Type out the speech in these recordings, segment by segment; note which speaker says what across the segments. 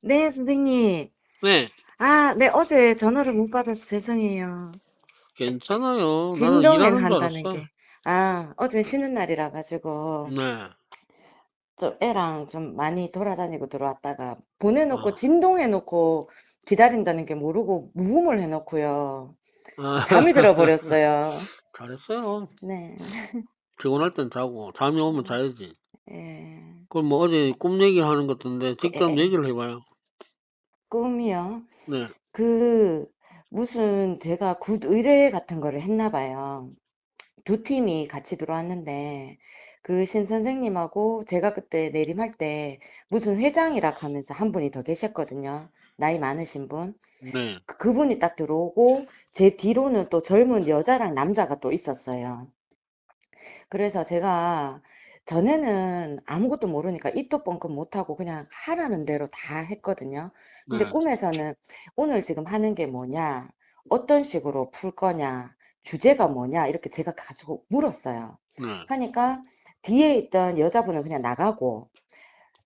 Speaker 1: 네, 선생님.
Speaker 2: 네,
Speaker 1: 아, 네, 어제 전화를 못 받아서 죄송해요.
Speaker 2: 괜찮아요. 나는
Speaker 1: 진동엔
Speaker 2: 일하는 줄
Speaker 1: 한다는
Speaker 2: 알았어.
Speaker 1: 게. 아, 어제 쉬는 날이라 가지고
Speaker 2: 네.
Speaker 1: 좀 애랑 좀 많이 돌아다니고 들어왔다가 보내놓고
Speaker 2: 아,
Speaker 1: 진동해놓고 기다린다는 게 모르고 무음을 해놓고요.
Speaker 2: 아,
Speaker 1: 잠이 들어버렸어요.
Speaker 2: 잘했어요.
Speaker 1: 네.
Speaker 2: 피곤할 땐 자고, 잠이 오면 자야지.
Speaker 1: 예.
Speaker 2: 그럼 뭐 어제 꿈 얘기를 하는 것 같은데,
Speaker 1: 예, 예,
Speaker 2: 직접
Speaker 1: 예.
Speaker 2: 얘기를 해봐요.
Speaker 1: 꿈이요.
Speaker 2: 네,
Speaker 1: 그 무슨 제가 굿 의뢰 같은 거를 했나 봐요. 두 팀이 같이 들어왔는데 그 신 선생님하고 제가 그때 내림할 때 무슨 회장이라 하면서 한 분이 더 계셨거든요. 나이 많으신 분.
Speaker 2: 네,
Speaker 1: 그분이 딱 들어오고 제 뒤로는 또 젊은 여자랑 남자가 또 있었어요. 그래서 제가 전에는 아무것도 모르니까 입도 뻥끗 못하고 그냥 하라는 대로 다 했거든요. 근데
Speaker 2: 네,
Speaker 1: 꿈에서는 오늘 지금 하는 게 뭐냐, 어떤 식으로 풀 거냐, 주제가 뭐냐, 이렇게 제가 가지고 물었어요.
Speaker 2: 네,
Speaker 1: 하니까 뒤에 있던 여자분은 그냥 나가고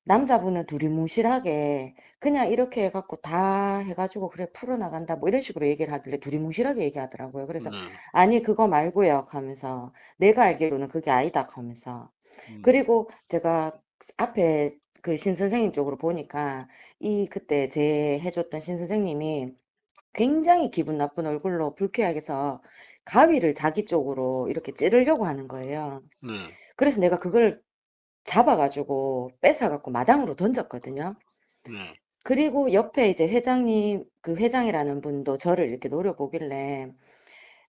Speaker 1: 남자분은 두리뭉실하게 그냥 이렇게 해갖고 다 해가지고 그래 풀어나간다 뭐 이런 식으로 얘기를 하길래 두리뭉실하게 얘기하더라고요. 그래서
Speaker 2: 네,
Speaker 1: 아니 그거 말고요 하면서 내가 알기로는 그게 아니다 하면서
Speaker 2: 음,
Speaker 1: 그리고 제가 앞에 그 신 선생님 쪽으로 보니까 이 그때 제 해줬던 신 선생님이 굉장히 기분 나쁜 얼굴로 불쾌하게 해서 가위를 자기 쪽으로 이렇게 찌르려고 하는 거예요.
Speaker 2: 네,
Speaker 1: 그래서 내가 그걸 잡아가지고 뺏어갖고 마당으로 던졌거든요.
Speaker 2: 네,
Speaker 1: 그리고 옆에 이제 회장님, 그 회장이라는 분도 저를 이렇게 노려보길래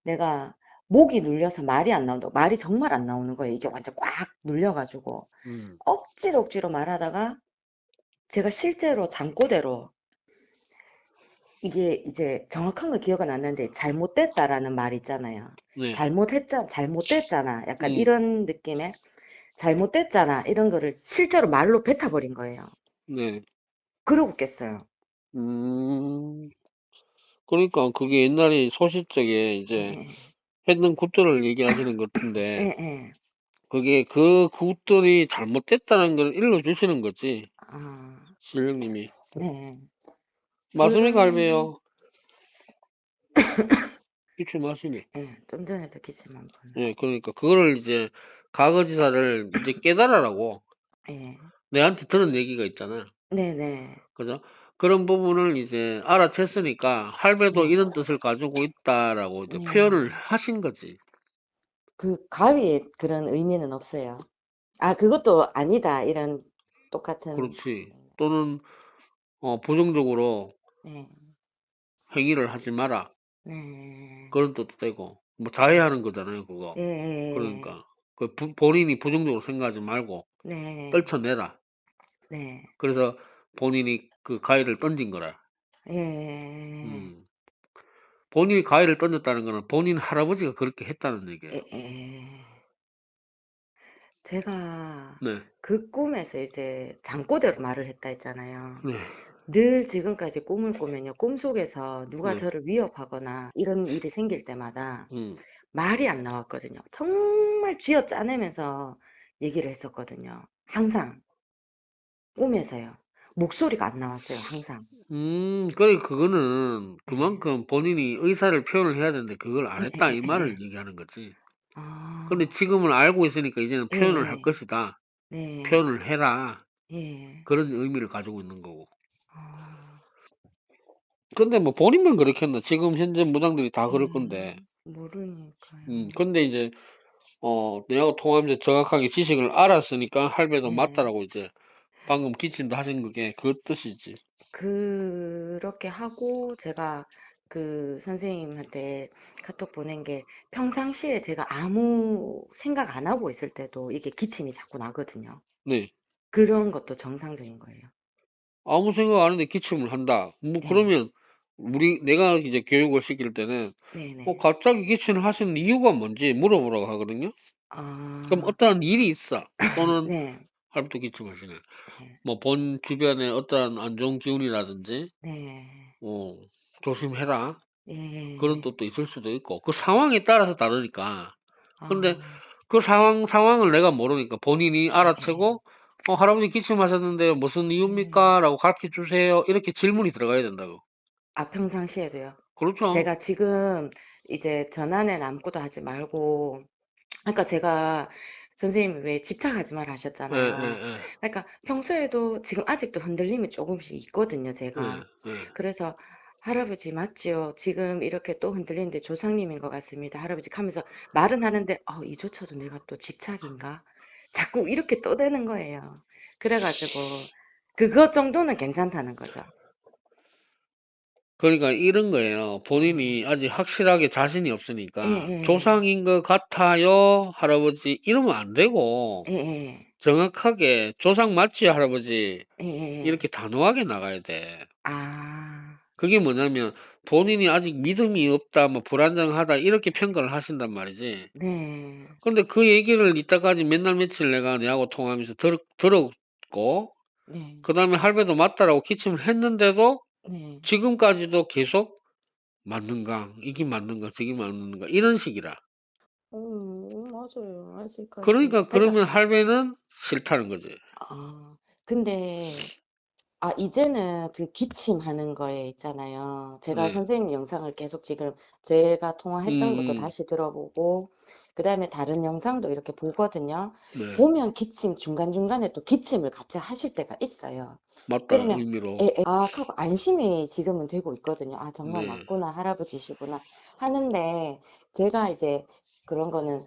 Speaker 1: 내가 목이 눌려서 말이 안 나온다. 말이 정말 안 나오는 거예요. 이게 완전 꽉 눌려가지고.
Speaker 2: 음,
Speaker 1: 억지로 억지로 말하다가 제가 실제로 잠꼬대로 이게 이제 정확한 건 기억은 안 나는데 잘못됐다라는 말 있잖아요.
Speaker 2: 네,
Speaker 1: 잘못됐잖아. 약간
Speaker 2: 음,
Speaker 1: 이런 느낌의 잘못됐잖아. 이런 거를 실제로 말로 뱉어버린 거예요.
Speaker 2: 네,
Speaker 1: 그러고 깼어요.
Speaker 2: 음. 그러니까 그게 옛날에 소싯적에
Speaker 1: 예,
Speaker 2: 이제
Speaker 1: 예,
Speaker 2: 했던 굿들을 얘기하시는 것 같은데,
Speaker 1: 예, 예.
Speaker 2: 그게 그 굿들이 잘못됐다는 걸 일러주시는 거지,
Speaker 1: 아,
Speaker 2: 신령님이.
Speaker 1: 네.
Speaker 2: 말씀이
Speaker 1: 그런,
Speaker 2: 갈배요. 이치 마시네.
Speaker 1: 예, 좀 전에도 기침 한 번.
Speaker 2: 예, 그러니까 그거를 이제 과거지사를 이제 깨달으라고
Speaker 1: 예,
Speaker 2: 내한테 들은 얘기가 있잖아.
Speaker 1: 네네,
Speaker 2: 그죠? 그런 부분을 이제 알아챘으니까 할배도
Speaker 1: 네,
Speaker 2: 이런 뜻을 가지고 있다라고 이제 표현을
Speaker 1: 네.
Speaker 2: 하신 거지.
Speaker 1: 그 가위에 그런 의미는 없어요. 아, 그것도 아니다. 이런 똑같은,
Speaker 2: 그렇지. 또는 부정적으로
Speaker 1: 네,
Speaker 2: 행위를 하지 마라.
Speaker 1: 네,
Speaker 2: 그런 뜻도 되고 뭐
Speaker 1: 네,
Speaker 2: 자해하는 거잖아요, 그거.
Speaker 1: 예,
Speaker 2: 그러니까 본인이 부정적으로 생각하지 말고
Speaker 1: 네,
Speaker 2: 떨쳐내라.
Speaker 1: 네,
Speaker 2: 그래서 본인이 그 가위를 던진 거라.
Speaker 1: 예,
Speaker 2: 음. 본인이 가위를 던졌다는 거는 본인 할아버지가 그렇게 했다는 얘기예요.
Speaker 1: 예. 제가
Speaker 2: 네.
Speaker 1: 그 꿈에서 이제 잠꼬대로 말을 했다 했잖아요.
Speaker 2: 네.
Speaker 1: 늘 지금까지 꿈을 꾸면요. 꿈속에서 누가
Speaker 2: 네.
Speaker 1: 저를 위협하거나 이런 일이 생길 때마다
Speaker 2: 음.
Speaker 1: 말이 안 나왔거든요. 정말 쥐어짜내면서 얘기를 했었거든요. 항상 꿈에서요. 목소리가 안 나왔어요. 항상.
Speaker 2: 그래, 그거는
Speaker 1: 예,
Speaker 2: 그만큼 본인이 의사를 표현을 해야 되는데 그걸 안
Speaker 1: 예, 예,
Speaker 2: 했다,
Speaker 1: 예,
Speaker 2: 이
Speaker 1: 예.
Speaker 2: 말을
Speaker 1: 예.
Speaker 2: 얘기하는 거지. 근데
Speaker 1: 아,
Speaker 2: 지금은 알고 있으니까 이제는
Speaker 1: 예,
Speaker 2: 표현을 할
Speaker 1: 예,
Speaker 2: 것이다.
Speaker 1: 네,
Speaker 2: 표현을 해라.
Speaker 1: 예.
Speaker 2: 그런 의미를 가지고 있는 거고.
Speaker 1: 아,
Speaker 2: 근데 뭐 본인만 그렇겠나? 지금 현재 무장들이 다 그럴 건데.
Speaker 1: 모르니까요.
Speaker 2: 근데 이제, 내하고 통화하면서 정확하게 지식을 알았으니까 할배도
Speaker 1: 네.
Speaker 2: 맞다라고 이제 방금 기침도 하신 그게 그 뜻이지.
Speaker 1: 그렇게 하고 제가 그 선생님한테 카톡 보낸 게 평상시에 제가 아무 생각 안 하고 있을 때도 이게 기침이 자꾸 나거든요.
Speaker 2: 네.
Speaker 1: 그런 것도 정상적인 거예요.
Speaker 2: 아무 생각 안 했는데 기침을 한다. 뭐
Speaker 1: 네,
Speaker 2: 그러면 내가 이제 교육을 시킬 때는
Speaker 1: 네네.
Speaker 2: 갑자기 기침을 하시는 이유가 뭔지 물어보라고 하거든요. 그럼
Speaker 1: 아,
Speaker 2: 어떠한 일이 있어. 또는
Speaker 1: 네,
Speaker 2: 할부터 기침하시네.
Speaker 1: 네,
Speaker 2: 뭐 본 주변에 어떠한 안 좋은 기운이라든지
Speaker 1: 네,
Speaker 2: 어, 조심해라. 그런
Speaker 1: 네.
Speaker 2: 뜻도 있을 수도 있고 그 상황에 따라서 다르니까. 근데
Speaker 1: 아,
Speaker 2: 그 상황을 내가 모르니까 본인이
Speaker 1: 예, 예,
Speaker 2: 알아채고 할아버지 기침하셨는데 무슨
Speaker 1: 네.
Speaker 2: 이유입니까? 라고 가르쳐 주세요. 이렇게 질문이 들어가야 된다고.
Speaker 1: 아, 평상시에도요.
Speaker 2: 그렇죠.
Speaker 1: 제가 지금 이제 전환에 남고도 하지 말고, 그러니까 제가 선생님이 왜 집착하지 말
Speaker 2: 예,
Speaker 1: 하셨잖아요.
Speaker 2: 예,
Speaker 1: 그러니까 평소에도 지금 아직도 흔들림이 조금씩 있거든요,
Speaker 2: 예,
Speaker 1: 제가.
Speaker 2: 예, 예.
Speaker 1: 그래서 할아버지 맞지요? 지금 이렇게 또 흔들리는데 조상님인 것 같습니다. 할아버지 하면서 말은 하는데, 이조차도 내가 또 집착인가? 자꾸 이렇게 떠대는 거예요. 그래가지고, 그것 정도는 괜찮다는 거죠.
Speaker 2: 그러니까 이런 거예요.
Speaker 1: 네.
Speaker 2: 본인이 아직 확실하게 자신이
Speaker 1: 예,
Speaker 2: 없으니까
Speaker 1: 예,
Speaker 2: 조상인 것 같아요, 할아버지. 이러면 안 되고
Speaker 1: 예, 예,
Speaker 2: 정확하게 조상 맞지요, 할아버지.
Speaker 1: 예, 예. 예.
Speaker 2: 이렇게 단호하게 나가야 돼.
Speaker 1: 아,
Speaker 2: 그게 뭐냐면 본인이 아직 믿음이 없다, 뭐 불안정하다 이렇게 평가를 하신단 말이지.
Speaker 1: 네,
Speaker 2: 근데 그 얘기를 이따까지 맨날 며칠 내가 내하고 통화하면서 들었고,
Speaker 1: 네,
Speaker 2: 그 다음에 할배도 맞다라고 기침을 했는데도
Speaker 1: 네.
Speaker 2: 지금까지도 계속 맞는가, 이게 맞는가, 저게 맞는가, 이런 식이라.
Speaker 1: 맞아요. 아직까지.
Speaker 2: 그러니까
Speaker 1: 그러니까,
Speaker 2: 그러면 할배는 싫다는 거지.
Speaker 1: 근데, 이제는 그 기침하는 거에 있잖아요. 제가
Speaker 2: 네,
Speaker 1: 선생님 영상을 계속 지금 제가
Speaker 2: 음,
Speaker 1: 통화했던 것도 다시 들어보고, 그 다음에 다른 영상도 이렇게 보거든요.
Speaker 2: 네,
Speaker 1: 보면 기침, 중간중간에 또 기침을 같이 하실 때가 있어요.
Speaker 2: 맞다,
Speaker 1: 그러면,
Speaker 2: 의미로.
Speaker 1: 하고 안심이 지금은 되고 있거든요. 아, 정말
Speaker 2: 네,
Speaker 1: 맞구나, 할아버지시구나 하는데, 제가 이제 그런 거는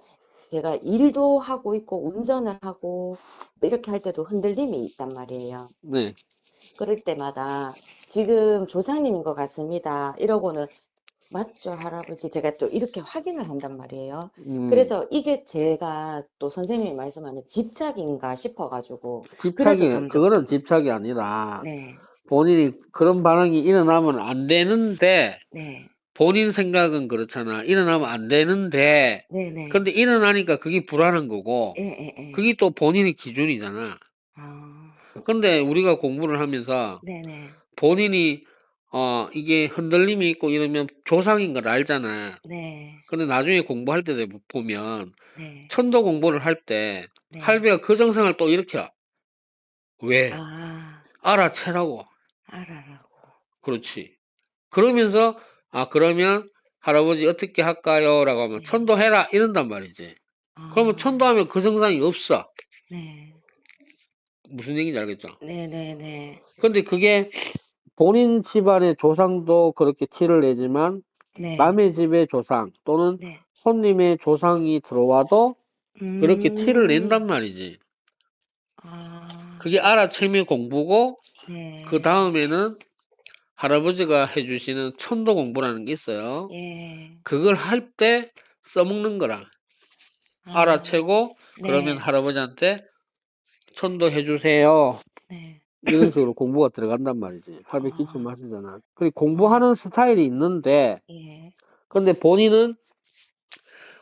Speaker 1: 제가 일도 하고 있고, 운전을 하고, 이렇게 할 때도 흔들림이 있단 말이에요.
Speaker 2: 네,
Speaker 1: 그럴 때마다 지금 조상님인 것 같습니다. 이러고는 맞죠, 할아버지. 제가 또 이렇게 확인을 한단 말이에요.
Speaker 2: 음,
Speaker 1: 그래서 이게 제가 또 선생님이 말씀하는 집착인가 싶어가지고, 그래서 점점,
Speaker 2: 그거는 집착이 아니라
Speaker 1: 네,
Speaker 2: 본인이 그런 반응이 일어나면 안 되는데,
Speaker 1: 네,
Speaker 2: 본인 생각은 그렇잖아. 일어나면 안 되는데,
Speaker 1: 네, 네,
Speaker 2: 근데 일어나니까 그게 불안한 거고,
Speaker 1: 예, 예, 예.
Speaker 2: 그게 또 본인의 기준이잖아.
Speaker 1: 아,
Speaker 2: 근데 우리가 공부를 하면서
Speaker 1: 네, 네,
Speaker 2: 본인이, 이게 흔들림이 있고 이러면 조상인 걸 알잖아.
Speaker 1: 네,
Speaker 2: 근데 나중에 공부할 때 보면,
Speaker 1: 네,
Speaker 2: 천도 공부를 할 때,
Speaker 1: 네.
Speaker 2: 할배가 그 정성을 또 일으켜. 왜?
Speaker 1: 아,
Speaker 2: 알아채라고.
Speaker 1: 알아라고.
Speaker 2: 그렇지. 그러면서, 그러면 할아버지 어떻게 할까요? 라고 하면
Speaker 1: 네,
Speaker 2: 천도해라. 이런단 말이지. 그러면
Speaker 1: 아,
Speaker 2: 천도하면 그 정상이 없어.
Speaker 1: 네,
Speaker 2: 무슨 얘기인지 알겠죠?
Speaker 1: 네, 네, 네,
Speaker 2: 근데 그게 본인 집안의 조상도 그렇게 티를 내지만
Speaker 1: 네,
Speaker 2: 남의 집의 조상 또는
Speaker 1: 네.
Speaker 2: 손님의 조상이 들어와도 그렇게 티를 낸단
Speaker 1: 음,
Speaker 2: 말이지.
Speaker 1: 아,
Speaker 2: 그게 알아채미 공부고 그
Speaker 1: 네,
Speaker 2: 다음에는 할아버지가 해주시는 천도 공부라는 게 있어요.
Speaker 1: 예,
Speaker 2: 그걸 할 때 써먹는 거라.
Speaker 1: 아,
Speaker 2: 알아채고 그러면
Speaker 1: 네,
Speaker 2: 할아버지한테 천도 해주세요.
Speaker 1: 네,
Speaker 2: 이런 식으로 공부가 들어간단 말이지. 할배 기침
Speaker 1: 아,
Speaker 2: 하시잖아. 그
Speaker 1: 아,
Speaker 2: 공부하는 스타일이 있는데,
Speaker 1: 예,
Speaker 2: 근데 본인은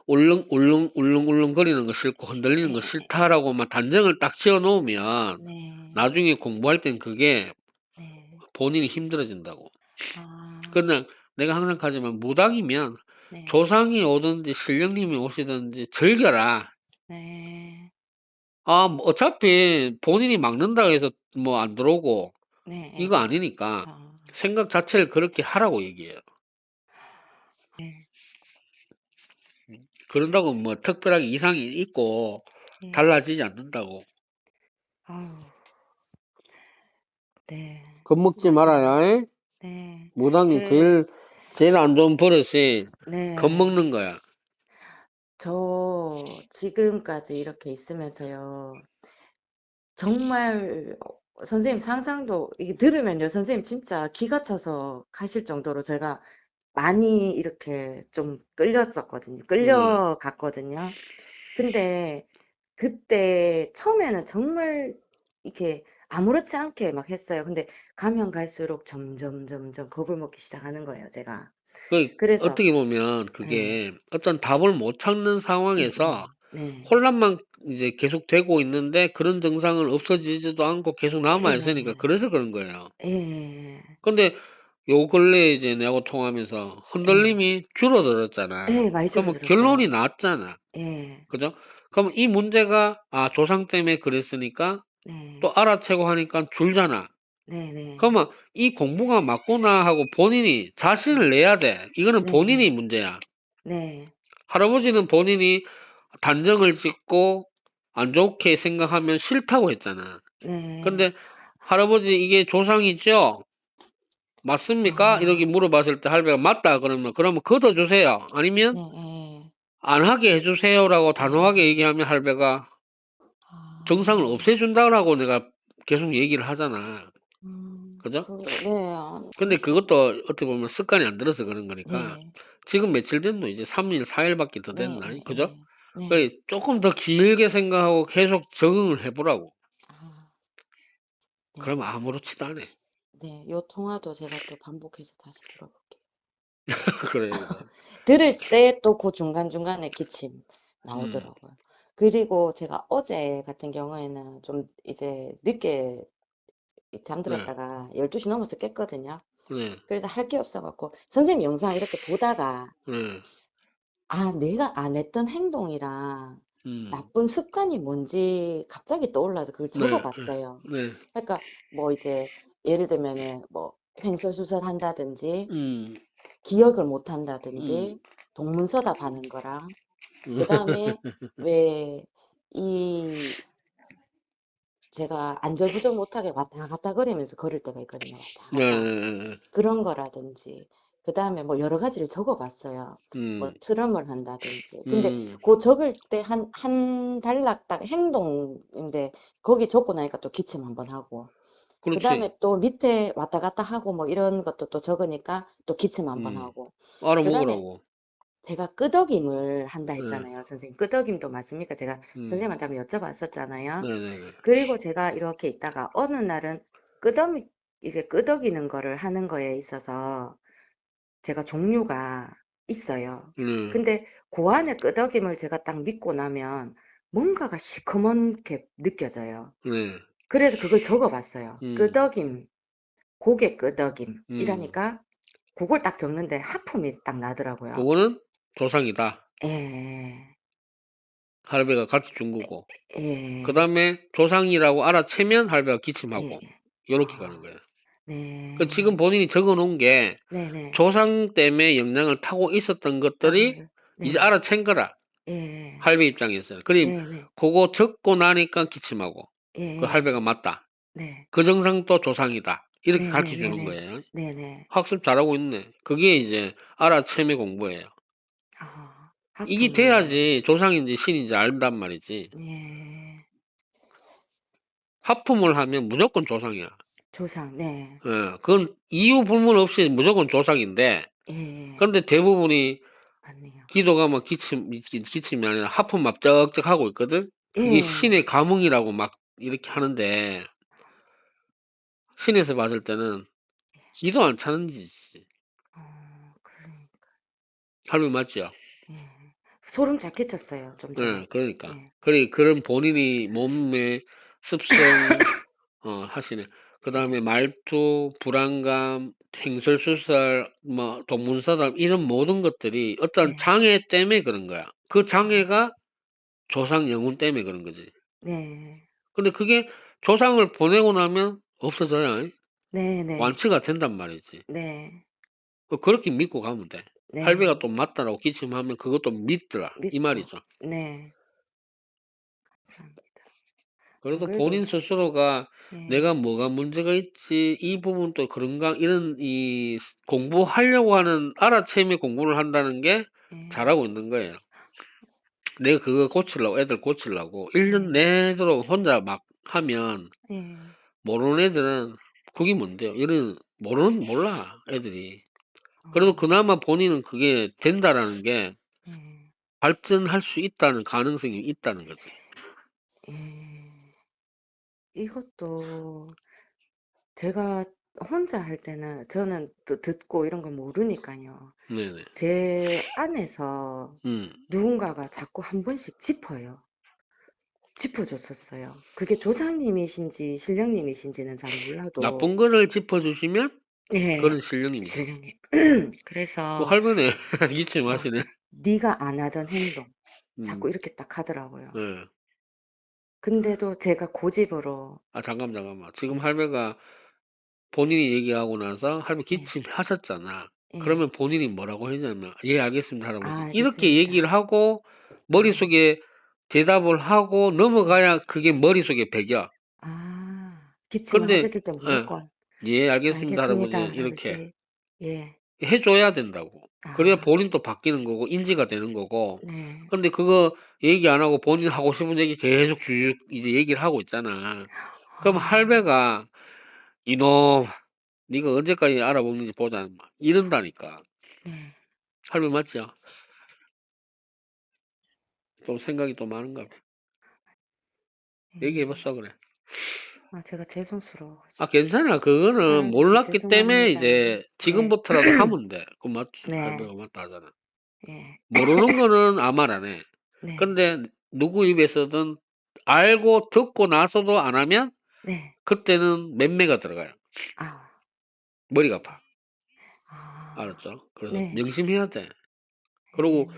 Speaker 2: 울릉울릉 거리는 거 싫고 흔들리는 거
Speaker 1: 예,
Speaker 2: 싫다라고만 단정을 딱 지어 놓으면
Speaker 1: 네,
Speaker 2: 나중에 공부할 땐 그게
Speaker 1: 네,
Speaker 2: 본인이 힘들어진다고.
Speaker 1: 아,
Speaker 2: 그냥 내가 항상 가지만 무당이면
Speaker 1: 네,
Speaker 2: 조상이 오든지 신령님이 오시든지 즐겨라.
Speaker 1: 네,
Speaker 2: 뭐 어차피 본인이 막는다고 해서 뭐 안 들어오고
Speaker 1: 네,
Speaker 2: 이거
Speaker 1: 예,
Speaker 2: 아니니까
Speaker 1: 아,
Speaker 2: 생각 자체를 그렇게 하라고 얘기해요.
Speaker 1: 네,
Speaker 2: 그런다고 뭐 특별하게 이상이 있고
Speaker 1: 예,
Speaker 2: 달라지지 않는다고.
Speaker 1: 아우, 네,
Speaker 2: 겁먹지
Speaker 1: 맞아요.
Speaker 2: 말아야 해.
Speaker 1: 네,
Speaker 2: 무당이
Speaker 1: 제,
Speaker 2: 제일 안 좋은 버릇이
Speaker 1: 네,
Speaker 2: 겁먹는 거야.
Speaker 1: 저 지금까지 이렇게 있으면서요. 정말 선생님 상상도 이게 들으면요, 선생님 진짜 기가 차서 가실 정도로 제가 많이 이렇게 좀 끌렸었거든요.
Speaker 2: 네.
Speaker 1: 끌려갔거든요. 근데 그때 처음에는 정말 이렇게 아무렇지 않게 막 했어요. 근데 가면 갈수록 점점 점점 겁을 먹기 시작하는 거예요, 제가.
Speaker 2: 그
Speaker 1: 그래서
Speaker 2: 어떻게 보면
Speaker 1: 예,
Speaker 2: 그게 어떤 답을 못 찾는 상황에서
Speaker 1: 네,
Speaker 2: 혼란만 이제 계속되고 있는데 그런 증상은 없어지지도 않고 계속 남아 있으니까
Speaker 1: 네,
Speaker 2: 그래서 그런 거예요.
Speaker 1: 예,
Speaker 2: 근데 요 근래 이제 내하고 통하면서
Speaker 1: 예,
Speaker 2: 흔들림이 줄어들었잖아.
Speaker 1: 예, 많이
Speaker 2: 그러면 결론이
Speaker 1: 줄어들었어요.
Speaker 2: 나왔잖아.
Speaker 1: 예,
Speaker 2: 그죠? 그럼 이 문제가 조상 때문에 그랬으니까 또
Speaker 1: 네.
Speaker 2: 알아채고 하니까 줄잖아.
Speaker 1: 네네.
Speaker 2: 그러면 이 공부가 맞구나 하고 본인이 자신을
Speaker 1: 네.
Speaker 2: 내야 돼. 이거는 본인이
Speaker 1: 네네.
Speaker 2: 문제야.
Speaker 1: 네.
Speaker 2: 할아버지는 본인이 단정을 짓고 안 좋게 생각하면 싫다고 했잖아.
Speaker 1: 네.
Speaker 2: 근데 할아버지 이게 조상이죠? 맞습니까? 이렇게
Speaker 1: 아.
Speaker 2: 물어봤을 때 할배가 맞다 그러면 걷어주세요. 아니면
Speaker 1: 네. 예.
Speaker 2: 안 하게 해주세요라고 단호하게
Speaker 1: 아.
Speaker 2: 얘기하면 할배가 정상을
Speaker 1: 아.
Speaker 2: 없애준다라고 내가 계속 얘기를 하잖아. 그죠?
Speaker 1: 네.
Speaker 2: 근데 그것도 어떻게 보면 습관이 안 들어서 그런 거니까.
Speaker 1: 네.
Speaker 2: 지금 며칠 됐노? 이제 3일, 4일밖에 더
Speaker 1: 네.
Speaker 2: 됐나? 그죠?
Speaker 1: 예예. 네.
Speaker 2: 그래, 조금 더 길게 생각하고 계속 적응을 해보라고.
Speaker 1: 아.
Speaker 2: 그러면
Speaker 1: 네.
Speaker 2: 아무렇지도 않아.
Speaker 1: 네. 요 통화도 제가 또 반복해서 다시 들어볼게요.
Speaker 2: 그래, 그래.
Speaker 1: 들을 때 또 그 중간중간에 기침
Speaker 2: 음,
Speaker 1: 나오더라고요. 그리고 제가 어제 같은 경우에는 좀 이제 늦게
Speaker 2: 네,
Speaker 1: 잠들었다가 12시 넘어서 깼거든요.
Speaker 2: 네,
Speaker 1: 그래서 할 게 없어갖고 선생님 영상 이렇게 보다가
Speaker 2: 네,
Speaker 1: 아, 내가 안 했던 행동이랑
Speaker 2: 음,
Speaker 1: 나쁜 습관이 뭔지 갑자기 떠올라서 그걸
Speaker 2: 네,
Speaker 1: 적어봤어요.
Speaker 2: 네,
Speaker 1: 그러니까 뭐 이제 예를 들면은 뭐 횡설수설 한다든지
Speaker 2: 음,
Speaker 1: 기억을 못
Speaker 2: 음,
Speaker 1: 한다든지 동문서답 하는 거랑 그 다음에 왜 이 제가 안절부절 못하게 왔다 갔다 거리면서 걸을 때가 있거든요. 왔다
Speaker 2: 네,
Speaker 1: 갔다.
Speaker 2: 네, 네,
Speaker 1: 그런 거라든지 그 다음에 뭐 여러 가지를 적어봤어요. 뭐
Speaker 2: 음,
Speaker 1: 트럼을 한다든지. 근데
Speaker 2: 음,
Speaker 1: 그 적을 때 한 단락 딱 행동인데 거기 적고 나니까 또 기침 한번 하고 그
Speaker 2: 그렇지.
Speaker 1: 다음에 또 밑에 왔다 갔다 하고 뭐 이런 것도 또 적으니까 또 기침 한번
Speaker 2: 음,
Speaker 1: 하고 그 다음에
Speaker 2: 알아먹으라고.
Speaker 1: 제가 끄덕임을 한다
Speaker 2: 네,
Speaker 1: 했잖아요. 선생님 끄덕임도 맞습니까? 제가
Speaker 2: 음,
Speaker 1: 선생님한테 한번 여쭤봤었잖아요.
Speaker 2: 네, 네, 네,
Speaker 1: 그리고 제가 이렇게 있다가 어느 날은 끄덕이 이게 끄덕이는 거를 하는 거에 있어서 제가 종류가 있어요.
Speaker 2: 네,
Speaker 1: 근데 그 안에 끄덕임을 제가 딱 믿고 나면 뭔가가 시커멓게 느껴져요.
Speaker 2: 네,
Speaker 1: 그래서 그걸 적어봤어요.
Speaker 2: 음,
Speaker 1: 끄덕임, 고개 끄덕임.
Speaker 2: 음.
Speaker 1: 이러니까 그걸 딱 적는데 하품이 딱 나더라고요.
Speaker 2: 그거는 조상이다.
Speaker 1: 예,
Speaker 2: 할배가 같이 준 거고. 그
Speaker 1: 예,
Speaker 2: 다음에 조상이라고 알아채면 할배가 기침하고.
Speaker 1: 예.
Speaker 2: 요렇게 가는
Speaker 1: 아,
Speaker 2: 거예요. 그 지금
Speaker 1: 네,
Speaker 2: 본인이 적어 놓은 게
Speaker 1: 네네.
Speaker 2: 조상 때문에 영향을 타고 있었던 것들이
Speaker 1: 땅을,
Speaker 2: 이제
Speaker 1: 네,
Speaker 2: 알아챈 거라.
Speaker 1: 예,
Speaker 2: 할배 입장에서는. 그럼
Speaker 1: 네네,
Speaker 2: 그거 적고 나니까 기침하고. 그
Speaker 1: 예,
Speaker 2: 할배가 맞다.
Speaker 1: 네,
Speaker 2: 그 정상도 조상이다. 이렇게 가르쳐 주는
Speaker 1: 네네네네,
Speaker 2: 거예요.
Speaker 1: 네네.
Speaker 2: 학습 잘하고 있네. 그게 이제 알아채미 공부예요.
Speaker 1: 아,
Speaker 2: 이게
Speaker 1: 하품을,
Speaker 2: 돼야지 조상인지 신인지 안단 말이지.
Speaker 1: 예,
Speaker 2: 하품을 하면 무조건 조상이야.
Speaker 1: 조상, 네,
Speaker 2: 그건 이유 불문 없이 무조건 조상인데,
Speaker 1: 예,
Speaker 2: 근데 대부분이
Speaker 1: 맞네요.
Speaker 2: 기도가 막 기침이 아니라 하품 막 쩍쩍 하고 있거든? 그게
Speaker 1: 예,
Speaker 2: 신의 감흥이라고 막 이렇게 하는데, 신에서 봤을 때는 기도 안 차는 짓이지.
Speaker 1: 그래,
Speaker 2: 할미 맞죠?
Speaker 1: 예. 소름 잡게 쳤어요, 좀 전에.
Speaker 2: 그러니까.
Speaker 1: 예,
Speaker 2: 그래, 그런 본인이 몸의 습성, 하시네. 그
Speaker 1: 예,
Speaker 2: 다음에 말투, 불안감, 행설수설, 뭐, 동문서답, 이런 모든 것들이 어떤
Speaker 1: 네,
Speaker 2: 장애 때문에 그런 거야. 그
Speaker 1: 아,
Speaker 2: 장애가 조상 영혼 때문에 그런 거지.
Speaker 1: 네,
Speaker 2: 근데 그게 조상을 보내고 나면 없어져요.
Speaker 1: 네, 네,
Speaker 2: 완치가 된단 말이지.
Speaker 1: 네,
Speaker 2: 그렇게 믿고 가면 돼. 할배가
Speaker 1: 네,
Speaker 2: 또 맞다라고 기침하면 그것도 믿더라. 이
Speaker 1: 믿고,
Speaker 2: 말이죠.
Speaker 1: 네, 감사합니다. 안
Speaker 2: 그래도
Speaker 1: 그래도,
Speaker 2: 본인 스스로가
Speaker 1: 예,
Speaker 2: 내가 뭐가 문제가 있지, 이 부분도 그런가, 이런 공부하려고 하는 알아채미 공부를 한다는 게
Speaker 1: 예,
Speaker 2: 잘하고 있는 거예요. 내가 그거 고치려고, 애들 고치려고, 1년
Speaker 1: 네,
Speaker 2: 내도록 혼자 막 하면,
Speaker 1: 예,
Speaker 2: 모르는 애들은 그게 뭔데요? 몰라, 애들이. 그래도
Speaker 1: 어,
Speaker 2: 그나마 본인은 그게 된다라는 게
Speaker 1: 예,
Speaker 2: 발전할 수 있다는 가능성이 있다는 거지.
Speaker 1: 예. 이것도 제가 혼자 할 때는 저는 듣고 이런 거 모르니까요.
Speaker 2: 네네.
Speaker 1: 제 안에서
Speaker 2: 음.
Speaker 1: 누군가가 자꾸 한 번씩 짚어요. 짚어줬었어요. 그게 조상님이신지 신령님이신지는 잘 몰라도,
Speaker 2: 나쁜 거를 짚어주시면
Speaker 1: 예,
Speaker 2: 그건 신령입니다.
Speaker 1: 신령님.
Speaker 2: 또
Speaker 1: 그래서,
Speaker 2: 할머니 기침
Speaker 1: 어,
Speaker 2: 하시네.
Speaker 1: 네가 안 하던 행동 자꾸
Speaker 2: 음,
Speaker 1: 이렇게 딱 하더라고요.
Speaker 2: 네.
Speaker 1: 근데도 제가 고집으로,
Speaker 2: 아, 잠깐만. 지금
Speaker 1: 예,
Speaker 2: 할배가 본인이 얘기하고 나서 할배
Speaker 1: 예,
Speaker 2: 기침하셨잖아.
Speaker 1: 예.
Speaker 2: 그러면 본인이 뭐라고 했냐면, 예, 알겠습니다,
Speaker 1: 아,
Speaker 2: 할아버지. 이렇게 얘기를
Speaker 1: 알겠습니다.
Speaker 2: 하고
Speaker 1: 아,
Speaker 2: 머릿속에 대답을 하고
Speaker 1: 예.
Speaker 2: 넘어가야 그게 머릿속에 배겨.
Speaker 1: 기침을
Speaker 2: 근데,
Speaker 1: 하셨을 때
Speaker 2: 예,
Speaker 1: 무조건,
Speaker 2: 예, 알겠습니다, 할아버지.
Speaker 1: 알겠습니다,
Speaker 2: 이렇게
Speaker 1: 아버지. 예.
Speaker 2: 해줘야 된다고. 그래야
Speaker 1: 아,
Speaker 2: 본인도 바뀌는 거고, 인지가 되는 거고.
Speaker 1: 네.
Speaker 2: 근데 그거 얘기 안 하고 본인 하고 싶은 얘기 계속 쭉 이제 얘기를 하고 있잖아. 그럼
Speaker 1: 아,
Speaker 2: 할배가, 이놈, 네가 언제까지 알아먹는지 보자. 막 이런다니까.
Speaker 1: 네.
Speaker 2: 할배 맞지요? 좀 생각이 또 많은가 봐.
Speaker 1: 예.
Speaker 2: 얘기해봤어, 그래.
Speaker 1: 제가
Speaker 2: 아,
Speaker 1: 죄송스러워가지고.
Speaker 2: 괜찮아. 그거는
Speaker 1: 아저씨
Speaker 2: 몰랐기 때문에
Speaker 1: 죄송합니다.
Speaker 2: 이제
Speaker 1: 네.
Speaker 2: 지금부터라도 하면 돼. 그 맞지.
Speaker 1: 네.
Speaker 2: 할배가 맞다 하잖아.
Speaker 1: 예.
Speaker 2: 모르는 거는 아무 말 안 해.
Speaker 1: 네.
Speaker 2: 근데 누구 입에서든 알고 듣고 나서도 안 하면
Speaker 1: 네.
Speaker 2: 그때는 맴매가 들어가요.
Speaker 1: 아,
Speaker 2: 머리가 아파.
Speaker 1: 아,
Speaker 2: 알았죠? 그래서
Speaker 1: 네.
Speaker 2: 명심해야 돼. 그리고
Speaker 1: 예.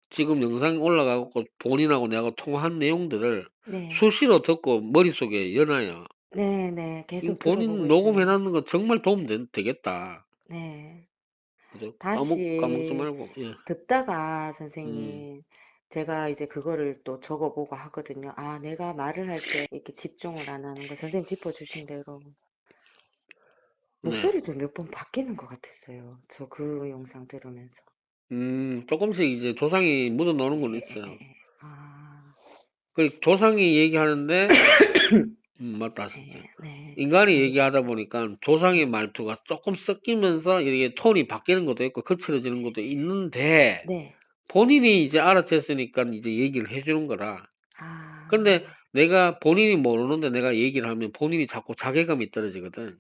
Speaker 2: 지금 영상이 올라가고 본인하고 내가 통화한 내용들을
Speaker 1: 네.
Speaker 2: 수시로 듣고 머릿속에 연하야.
Speaker 1: 네, 네.
Speaker 2: 이거
Speaker 1: 계속 들어보고
Speaker 2: 본인
Speaker 1: 있어요.
Speaker 2: 녹음해놨는 거 정말 도움 되겠다.
Speaker 1: 네.
Speaker 2: 그죠? 까먹지
Speaker 1: 다시
Speaker 2: 말고, 예.
Speaker 1: 듣다가
Speaker 2: 음,
Speaker 1: 선생님, 제가 이제 그거를 또 적어보고 하거든요. 내가 말을 할 때 이렇게 집중을 안 하는 거 선생님 짚어주신 대로
Speaker 2: 네.
Speaker 1: 목소리도 몇 번 바뀌는 것 같았어요. 저 그 영상 들으면서.
Speaker 2: 조금씩 이제 조상이 묻어 나오는 건
Speaker 1: 예, 예, 예,
Speaker 2: 있어요.
Speaker 1: 예. 아,
Speaker 2: 그 조상이 얘기하는데, 맞다 하시죠.
Speaker 1: 네, 네.
Speaker 2: 인간이 얘기하다
Speaker 1: 알겠습니다.
Speaker 2: 보니까 조상의
Speaker 1: 네,
Speaker 2: 말투가 조금 섞이면서 이게 톤이 바뀌는 것도 있고 거칠어지는 것도 있는데,
Speaker 1: 네.
Speaker 2: 본인이 이제 알아챘으니까 이제 얘기를 해주는 거라. 근데
Speaker 1: 아,
Speaker 2: 내가 본인이 모르는데 내가 얘기를 하면 본인이 자꾸 자괴감이 떨어지거든.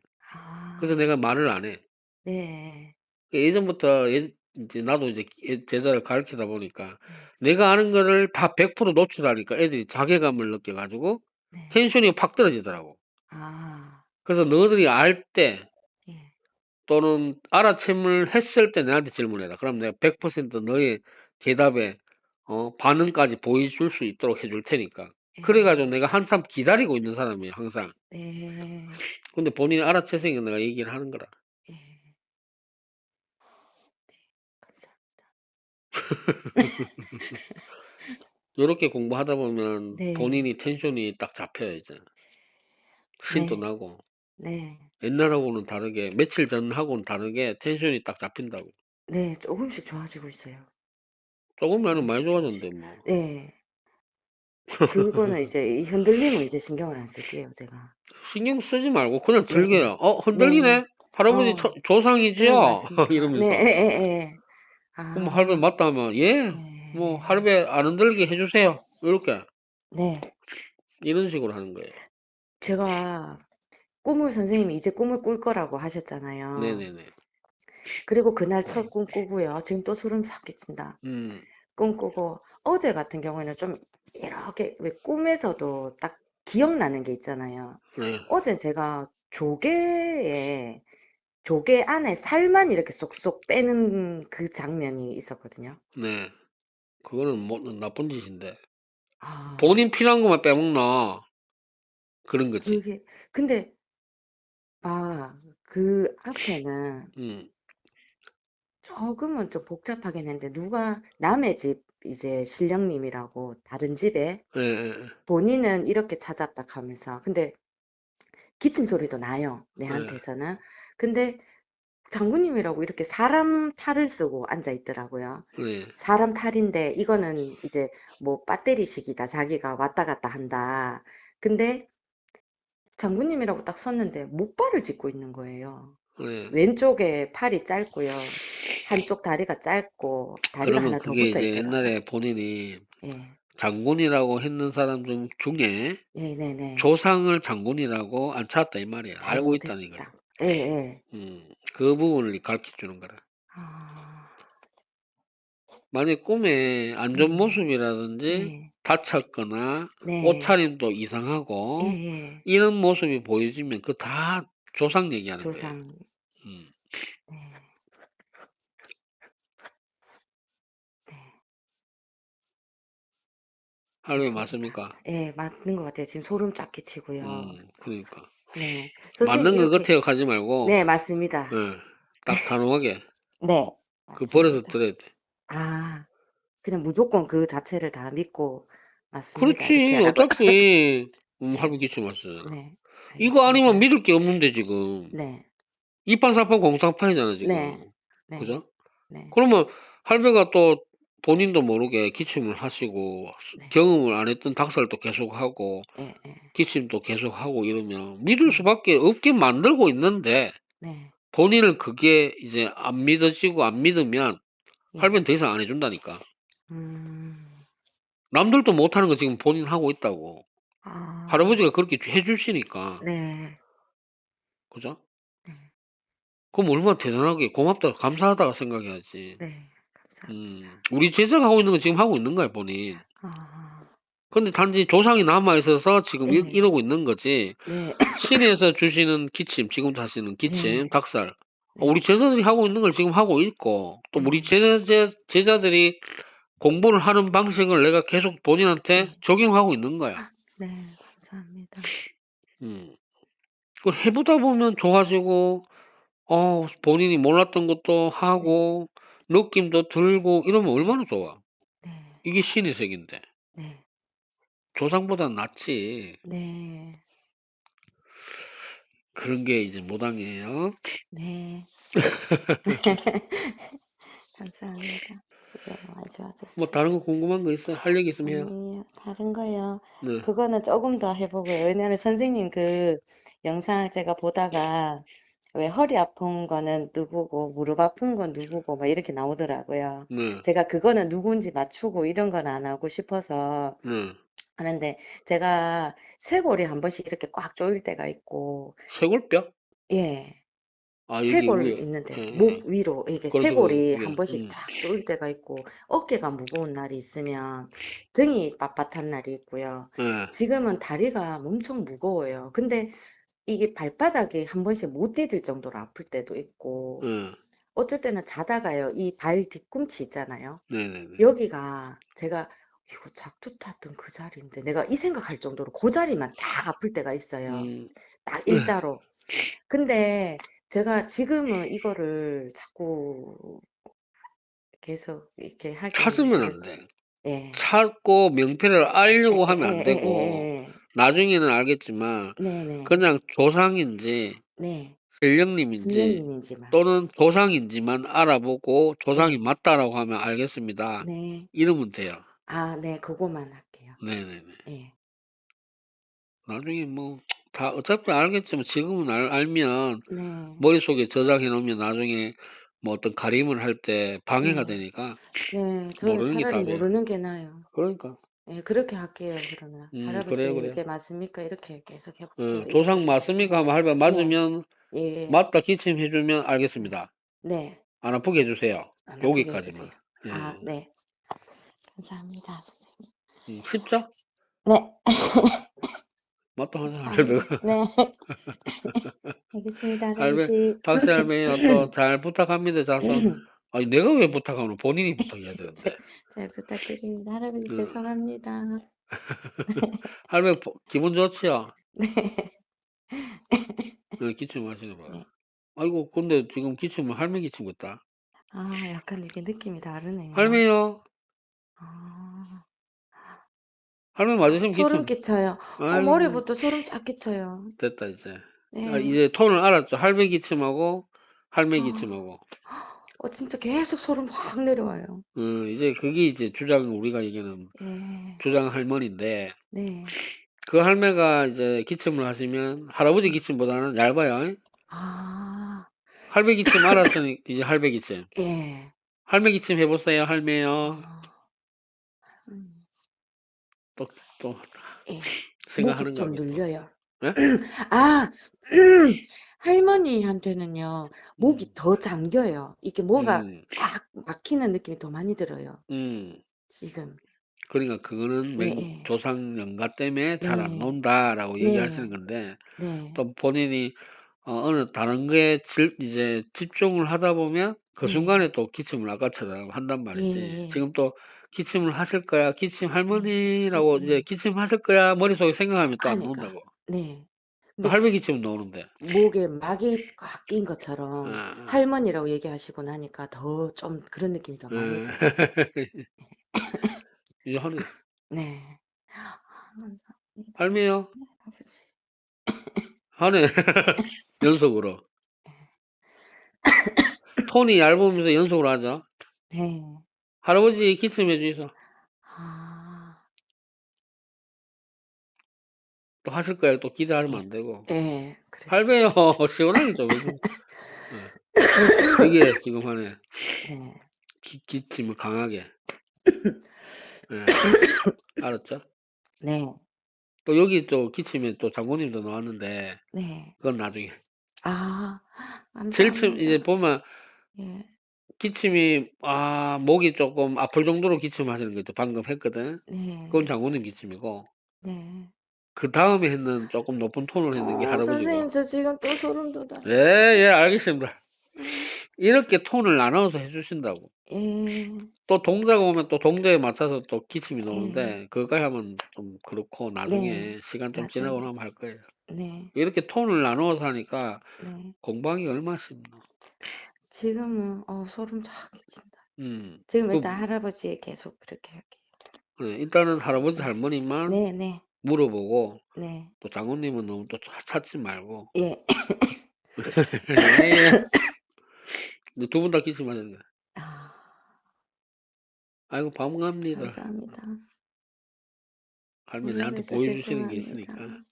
Speaker 2: 그래서 내가
Speaker 1: 아,
Speaker 2: 말을 안 해.
Speaker 1: 네,
Speaker 2: 예전부터 이제 나도 이제 제자를 가르치다 보니까
Speaker 1: 네,
Speaker 2: 내가 아는 거를 다 100% 노출하니까 애들이 자괴감을 느껴가지고
Speaker 1: 네.
Speaker 2: 텐션이 확 떨어지더라고.
Speaker 1: 아,
Speaker 2: 그래서 너희들이 알 때
Speaker 1: 예,
Speaker 2: 또는 알아챔을 했을 때 내한테 질문해라. 그럼 내가 100% 너의 대답에 반응까지 보여줄 수 있도록 해줄 테니까. 그래가지고
Speaker 1: 예,
Speaker 2: 내가 한참 기다리고 있는 사람이에요, 항상.
Speaker 1: 네,
Speaker 2: 근데 본인이 알아챘으니까 내가 얘기를 하는 거라.
Speaker 1: 예. 감사합니다.
Speaker 2: 요렇게 공부하다 보면
Speaker 1: 네,
Speaker 2: 본인이 텐션이 딱 잡혀요, 이제. 신도
Speaker 1: 네,
Speaker 2: 나고.
Speaker 1: 네,
Speaker 2: 옛날하고는 다르게, 며칠 전하고는 다르게 텐션이 딱 잡힌다고.
Speaker 1: 네. 조금씩 좋아지고 있어요.
Speaker 2: 조금만은 많이
Speaker 1: 조금씩 조금씩.
Speaker 2: 좋아졌는데, 뭐.
Speaker 1: 네, 그거는 이제 이 흔들림은 이제 신경을 안 쓸게요, 제가.
Speaker 2: 신경 쓰지 말고 그냥
Speaker 1: 네, 네,
Speaker 2: 즐겨요. 흔들리네?
Speaker 1: 네.
Speaker 2: 할아버지
Speaker 1: 어, 네,
Speaker 2: 조상이지요?
Speaker 1: 맞습니다. 네,
Speaker 2: 이러면서.
Speaker 1: 예, 예, 예.
Speaker 2: 그럼 할배
Speaker 1: 아,
Speaker 2: 맞다 하면, 예, 뭐,
Speaker 1: 네,
Speaker 2: 할배 안 흔들리게 해주세요. 이렇게.
Speaker 1: 네.
Speaker 2: 이런 식으로 하는 거예요.
Speaker 1: 제가 꿈을 선생님이 이제 꿈을 꿀 거라고 하셨잖아요.
Speaker 2: 네네네.
Speaker 1: 그리고 그날 첫 꿈 꾸고요. 지금 또 소름 싹 끼친다.
Speaker 2: 음,
Speaker 1: 꿈 꾸고 어제 같은 경우에는 좀 이렇게 왜 꿈에서도 딱 기억나는 게 있잖아요.
Speaker 2: 네,
Speaker 1: 어젠 제가 조개 안에 살만 이렇게 쏙쏙 빼는 그 장면이 있었거든요.
Speaker 2: 네. 그거는 뭐, 나쁜 짓인데.
Speaker 1: 아,
Speaker 2: 본인 필요한 것만 빼먹나. 그런 거지.
Speaker 1: 그게 근데 그 앞에는
Speaker 2: 음,
Speaker 1: 조금은 좀 복잡하긴 했는데 누가 남의 집 이제 신령님이라고 다른 집에
Speaker 2: 예, 예,
Speaker 1: 본인은 이렇게 찾았다 하면서 근데 기침 소리도 나요
Speaker 2: 예,
Speaker 1: 내한테서는 근데 장군님이라고 이렇게 사람 탈을 쓰고 앉아 있더라고요.
Speaker 2: 예,
Speaker 1: 사람 탈인데 이거는 이제 뭐 배터리식이다 자기가 왔다 갔다 한다. 근데 장군님이라고 딱 섰는데 목발을 짚고 있는 거예요.
Speaker 2: 예.
Speaker 1: 왼쪽에 팔이 짧고요. 한쪽 다리가 짧고 다리가
Speaker 2: 그러면
Speaker 1: 하나 더
Speaker 2: 그게
Speaker 1: 붙어
Speaker 2: 이제
Speaker 1: 있더라고요.
Speaker 2: 옛날에 본인이
Speaker 1: 예.
Speaker 2: 장군이라고 했는 사람 중에
Speaker 1: 네네네.
Speaker 2: 조상을 장군이라고 안 찾았다 이 말이야. 알고 있다는 이거죠.
Speaker 1: 잘못했다. 예, 예.
Speaker 2: 그 부분을 가르쳐 주는 거라.
Speaker 1: 아,
Speaker 2: 만약 꿈에 안 좋은
Speaker 1: 네,
Speaker 2: 모습이라든지
Speaker 1: 네,
Speaker 2: 다쳤거나
Speaker 1: 네,
Speaker 2: 옷차림도
Speaker 1: 예,
Speaker 2: 이상하고
Speaker 1: 예.
Speaker 2: 이런 모습이 보여지면 그 다 조상 얘기하는 거예요.
Speaker 1: 조상,
Speaker 2: 음.
Speaker 1: 네, 네.
Speaker 2: 할배
Speaker 1: 맞습니다.
Speaker 2: 맞습니까?
Speaker 1: 예, 맞는 것 같아요. 지금 소름 쫙 끼치고요.
Speaker 2: 그러니까.
Speaker 1: 네. 선생님,
Speaker 2: 맞는 것
Speaker 1: 이렇게,
Speaker 2: 같아요 가지 말고
Speaker 1: 네, 맞습니다.
Speaker 2: 예. 딱 단호하게
Speaker 1: 네,
Speaker 2: 그 버려서
Speaker 1: 맞습니다.
Speaker 2: 드려야 돼.
Speaker 1: 아, 그냥 무조건 그 자체를 다 믿고, 맞습니다. 이렇게
Speaker 2: 그렇지.
Speaker 1: 하고,
Speaker 2: 어차피 할배
Speaker 1: 네,
Speaker 2: 기침 왔잖아.
Speaker 1: 네,
Speaker 2: 이거 아니면
Speaker 1: 알겠습니다.
Speaker 2: 믿을 게 없는데 지금.
Speaker 1: 네,
Speaker 2: 이판사판 공상판이잖아
Speaker 1: 네,
Speaker 2: 지금.
Speaker 1: 네,
Speaker 2: 그죠?
Speaker 1: 네,
Speaker 2: 그러면 할배가 또 본인도 모르게 기침을 하시고
Speaker 1: 네,
Speaker 2: 경험을 안 했던 닭살도 계속하고
Speaker 1: 예, 예,
Speaker 2: 기침도 계속하고 이러면 믿을
Speaker 1: 네,
Speaker 2: 수밖에 없게 만들고 있는데
Speaker 1: 네,
Speaker 2: 본인은 그게 이제 안 믿어지고 안 믿으면
Speaker 1: 예,
Speaker 2: 할배는 더 이상 안 해준다니까.
Speaker 1: 음,
Speaker 2: 남들도 못하는 거 지금 본인 하고 있다고.
Speaker 1: 아,
Speaker 2: 할아버지가 그렇게 해주시니까.
Speaker 1: 네,
Speaker 2: 그죠?
Speaker 1: 네,
Speaker 2: 그럼 얼마나 대단하게 고맙다 감사하다고 생각해야지.
Speaker 1: 네, 감사합니다.
Speaker 2: 우리 제자가 하고 있는 거 지금 하고 있는 거야 본인.
Speaker 1: 아,
Speaker 2: 근데 단지 조상이 남아 있어서 지금
Speaker 1: 네,
Speaker 2: 이러고 있는 거지.
Speaker 1: 네,
Speaker 2: 신에서 주시는 기침, 지금도 하시는 기침,
Speaker 1: 네,
Speaker 2: 닭살. 우리
Speaker 1: 네,
Speaker 2: 제자들이 하고 있는 걸 지금 하고 있고, 또 우리
Speaker 1: 네,
Speaker 2: 제자들이 공부를 하는 방식을 내가 계속 본인한테
Speaker 1: 네,
Speaker 2: 적용하고 있는 거야.
Speaker 1: 네, 감사합니다.
Speaker 2: 음. 그걸 해보다 보면 좋아지고, 본인이 몰랐던 것도
Speaker 1: 네,
Speaker 2: 하고, 느낌도 들고, 이러면
Speaker 1: 네,
Speaker 2: 얼마나 좋아.
Speaker 1: 네,
Speaker 2: 이게 신의 색인데.
Speaker 1: 네,
Speaker 2: 조상보단 낫지.
Speaker 1: 네,
Speaker 2: 그런 게 이제 무당이에요.
Speaker 1: 네. 감사합니다. 수고
Speaker 2: 뭐
Speaker 1: 많으셨어요.
Speaker 2: 다른 거 궁금한 거 있어? 할 얘기 있으면 해요.
Speaker 1: 아니요, 다른 거요.
Speaker 2: 네,
Speaker 1: 그거는 조금 더 해보고요. 왜냐하면 선생님 그 영상 제가 보다가 왜 허리 아픈 거는 누구고 무릎 아픈 건 누구고 막 이렇게 나오더라고요.
Speaker 2: 네,
Speaker 1: 제가 그거는 누군지 맞추고 이런 건 안 하고 싶어서
Speaker 2: 네.
Speaker 1: 하는데 제가 쇄골이 한 번씩 이렇게 꽉 조일 때가 있고
Speaker 2: 쇄골뼈?
Speaker 1: 예.
Speaker 2: 아, 여기
Speaker 1: 쇄골
Speaker 2: 위에.
Speaker 1: 있는데
Speaker 2: 예,
Speaker 1: 목
Speaker 2: 예.
Speaker 1: 위로 이렇게
Speaker 2: 그렇죠, 그
Speaker 1: 쇄골이
Speaker 2: 위에.
Speaker 1: 한 번씩 쫙 조일 때가 있고 어깨가 무거운 날이 있으면 등이 빳빳한 날이 있고요.
Speaker 2: 예,
Speaker 1: 지금은 다리가 엄청 무거워요. 근데 이게 발바닥이 한 번씩 못 디딜 정도로 아플 때도 있고
Speaker 2: 예.
Speaker 1: 어쩔 때는 자다가요. 이 발 뒤꿈치 있잖아요.
Speaker 2: 네네네.
Speaker 1: 여기가 제가 이거 작두 탔던 그 자리인데 내가 이 생각할 정도로 그 자리만 딱 아플 때가 있어요.
Speaker 2: 음,
Speaker 1: 딱 일자로. 근데 제가 지금은 이거를 자꾸 계속 이렇게 하기는
Speaker 2: 찾으면 안
Speaker 1: 그래도
Speaker 2: 돼.
Speaker 1: 예.
Speaker 2: 찾고 명패를 알려고 하면 안 되고,
Speaker 1: 에에에에에.
Speaker 2: 나중에는 알겠지만,
Speaker 1: 네네.
Speaker 2: 그냥 조상인지,
Speaker 1: 네.
Speaker 2: 신령님인지,
Speaker 1: 신령님인지만.
Speaker 2: 또는 조상인지만 알아보고, 조상이
Speaker 1: 네.
Speaker 2: 맞다라고 하면 알겠습니다.
Speaker 1: 네.
Speaker 2: 이러면 돼요.
Speaker 1: 아, 네. 그거만 할게요.
Speaker 2: 네네네.
Speaker 1: 예.
Speaker 2: 나중에 뭐, 다 어차피 알겠지만, 지금은 알면,
Speaker 1: 네.
Speaker 2: 머릿속에 저장해 놓으면 나중에 뭐 어떤 가림을 할 때 방해가
Speaker 1: 네.
Speaker 2: 되니까
Speaker 1: 네. 저는
Speaker 2: 모르는 게
Speaker 1: 차라리
Speaker 2: 답이에요.
Speaker 1: 모르는 게 나아요.
Speaker 2: 그러니까.
Speaker 1: 예, 그렇게 할게요, 그러면.
Speaker 2: 그래요,
Speaker 1: 할아버지,
Speaker 2: 그래요.
Speaker 1: 이게 맞습니까? 이렇게 계속 해볼게요.
Speaker 2: 조상
Speaker 1: 이거를.
Speaker 2: 맞습니까? 하면 할배
Speaker 1: 네.
Speaker 2: 맞으면,
Speaker 1: 예.
Speaker 2: 맞다 기침해주면
Speaker 1: 네.
Speaker 2: 알겠습니다.
Speaker 1: 네.
Speaker 2: 안 아프게 해주세요.
Speaker 1: 안 아프게
Speaker 2: 여기까지만.
Speaker 1: 해주세요. 아,
Speaker 2: 예.
Speaker 1: 네. 감사합니다, 선생님.
Speaker 2: 쉽죠?
Speaker 1: 네.
Speaker 2: 맞다 하자, 할배가.
Speaker 1: 감사합니다. 네. 알겠습니다,
Speaker 2: 할배,
Speaker 1: 할아버지.
Speaker 2: 박씨 할배, 또 잘 부탁합니다. 자서. 아니, 내가 왜 부탁하노? 본인이 부탁해야 되는데.
Speaker 1: 잘 부탁드립니다. 할아버지
Speaker 2: 어,
Speaker 1: 죄송합니다.
Speaker 2: 할배, 기분 좋지요?
Speaker 1: 네.
Speaker 2: 기침하시는 거.
Speaker 1: 네.
Speaker 2: 아이고, 근데 지금 기침은 할매 기침 같다.
Speaker 1: 아, 약간 이게 느낌이 다르네요.
Speaker 2: 할매요.
Speaker 1: 아,
Speaker 2: 할매 맞으시면
Speaker 1: 소름
Speaker 2: 기침.
Speaker 1: 끼쳐요.
Speaker 2: 아이고,
Speaker 1: 머리부터 소름 쫙 끼쳐요.
Speaker 2: 됐다, 이제.
Speaker 1: 네.
Speaker 2: 이제 톤을 알았죠. 할매 기침하고, 할매
Speaker 1: 아,
Speaker 2: 기침하고.
Speaker 1: 진짜 계속 소름 확 내려와요.
Speaker 2: 이제 그게 이제 우리가 얘기하는
Speaker 1: 예.
Speaker 2: 주장 할머니인데,
Speaker 1: 네.
Speaker 2: 그 할매가 이제 기침을 하시면, 할아버지
Speaker 1: 네.
Speaker 2: 기침보다는 얇아요.
Speaker 1: 아,
Speaker 2: 할매 기침 알았으니, 이제 할매 기침.
Speaker 1: 예.
Speaker 2: 할매 기침 해보세요, 할매요.
Speaker 1: 아, 음,
Speaker 2: 또, 또,
Speaker 1: 예. 목이
Speaker 2: 생각하는가
Speaker 1: 좀
Speaker 2: 하겠다.
Speaker 1: 눌려요.
Speaker 2: 예?
Speaker 1: 아, 할머니한테는요, 목이
Speaker 2: 음,
Speaker 1: 더 잠겨요. 이게 뭐가
Speaker 2: 음,
Speaker 1: 꽉 막히는 느낌이 더 많이 들어요.
Speaker 2: 음.
Speaker 1: 지금.
Speaker 2: 그러니까 그거는
Speaker 1: 네, 예.
Speaker 2: 조상 영가 때문에 잘 안
Speaker 1: 네,
Speaker 2: 논다라고 얘기하시는
Speaker 1: 네,
Speaker 2: 건데,
Speaker 1: 네,
Speaker 2: 또 본인이 어느 다른 거에 이제 집중을 하다 보면 그
Speaker 1: 네.
Speaker 2: 순간에 또 기침을 아까처럼 한단 말이지.
Speaker 1: 예예.
Speaker 2: 지금 또 '기침을 하실 거야. 기침
Speaker 1: 네.
Speaker 2: 할머니.'라고 이제
Speaker 1: 예예.
Speaker 2: '기침하실 거야.' 머릿속에 생각하면 또 안
Speaker 1: 하니까.
Speaker 2: 나온다고.
Speaker 1: 네.
Speaker 2: 또
Speaker 1: 근데
Speaker 2: 할배 기침은 나오는데.
Speaker 1: 목에 막이 꽉 낀 것처럼
Speaker 2: 아
Speaker 1: 할머니라고 얘기하시고 나니까 더 좀 그런 느낌이 더 많이
Speaker 2: 예.
Speaker 1: 들어요.
Speaker 2: 이제 하네.
Speaker 1: 네. 아 감사합니다.
Speaker 2: 할매요.
Speaker 1: 네 아버지.
Speaker 2: 하네. 연속으로. 톤이 얇으면서 연속으로 하죠.
Speaker 1: 네.
Speaker 2: "할아버지 기침해 주이소."
Speaker 1: 아.
Speaker 2: 또 하실 거야. 또 기대하면
Speaker 1: 예.
Speaker 2: 안 되고.
Speaker 1: 예. 그렇죠.
Speaker 2: "할배요." 시원하게 좀 해 주 예. 되게 지금 하네.
Speaker 1: 네.
Speaker 2: 기침을 강하게. 예. 알았죠?
Speaker 1: 네.
Speaker 2: 또 여기 또 기침에 또 장모님도 나왔는데
Speaker 1: 네.
Speaker 2: 그건 나중에.
Speaker 1: 아
Speaker 2: 제일 처음 이제
Speaker 1: 감사합니다.
Speaker 2: 보면
Speaker 1: 예.
Speaker 2: 기침이 목이 쪼끔 아플 정도로 기침하시는 거 있죠. 방금 했거든. 그건
Speaker 1: 네.
Speaker 2: 장모님 기침이고
Speaker 1: 네.
Speaker 2: 그다음에 했는 쪼끔 높은 톤으로 했는 게
Speaker 1: 선생님
Speaker 2: 할아버지고.
Speaker 1: 저 지금 또 소름 돋아요.
Speaker 2: 예예 알겠습니다.
Speaker 1: 음.
Speaker 2: 이렇게 톤을 나눠서 해 주신다고.
Speaker 1: 예.
Speaker 2: 또 동자가 오면 또 동자에 맞춰서 또 기침이
Speaker 1: 예.
Speaker 2: 나오는데 그거까지 하면 좀 그렇고
Speaker 1: 네.
Speaker 2: 나중에 시간 좀 지나고
Speaker 1: 나중에.
Speaker 2: 나면 할 거예요.
Speaker 1: 네.
Speaker 2: 이렇게 톤을 나누어서 하니까
Speaker 1: 네.
Speaker 2: 공부하기가 얼마나 쉽노.
Speaker 1: 지금은 소름 쫙 끼친다.
Speaker 2: 음.
Speaker 1: 지금
Speaker 2: 그
Speaker 1: 일단 할아버지 계속 그렇게 할게요.
Speaker 2: 예 일단은 할아버지
Speaker 1: 네.
Speaker 2: 할머니만
Speaker 1: 네네.
Speaker 2: 물어보고
Speaker 1: 네.
Speaker 2: 또 장모님은 너무 또 찾지 말고.
Speaker 1: 예.
Speaker 2: 예예. 근데 두 분 다 기침하셨네.
Speaker 1: 아
Speaker 2: 아이고 반갑니다.
Speaker 1: 감사합니다.
Speaker 2: 할머니 내한테
Speaker 1: 몰라서
Speaker 2: 보여주시는 게
Speaker 1: 죄송합니다.
Speaker 2: 있으니까.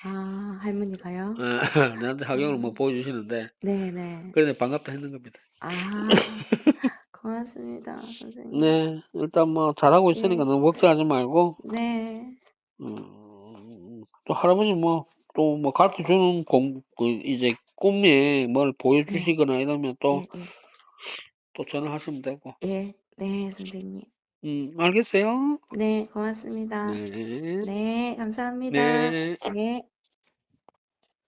Speaker 1: 아 할머니가요?
Speaker 2: 예 내한테
Speaker 1: 아
Speaker 2: 학용을 뭐 보여주시는데
Speaker 1: 네네.
Speaker 2: 그래서 반갑다 했는 겁니다.
Speaker 1: 아 고맙습니다 선생님.
Speaker 2: 네. 일단 뭐 잘하고 있으니까
Speaker 1: 예.
Speaker 2: 너무 걱정하지 말고
Speaker 1: 네.
Speaker 2: 또 할아버지 뭐 또 뭐 가르쳐 주는 이제 꿈에 뭘
Speaker 1: 네.
Speaker 2: 보여주시거나 이러면
Speaker 1: 예예.
Speaker 2: 또 전화하시면 되고.
Speaker 1: 예. 네 선생님.
Speaker 2: 알겠어요.
Speaker 1: 네 고맙습니다.
Speaker 2: 네.
Speaker 1: 네 감사합니다.
Speaker 2: 네.
Speaker 1: 네.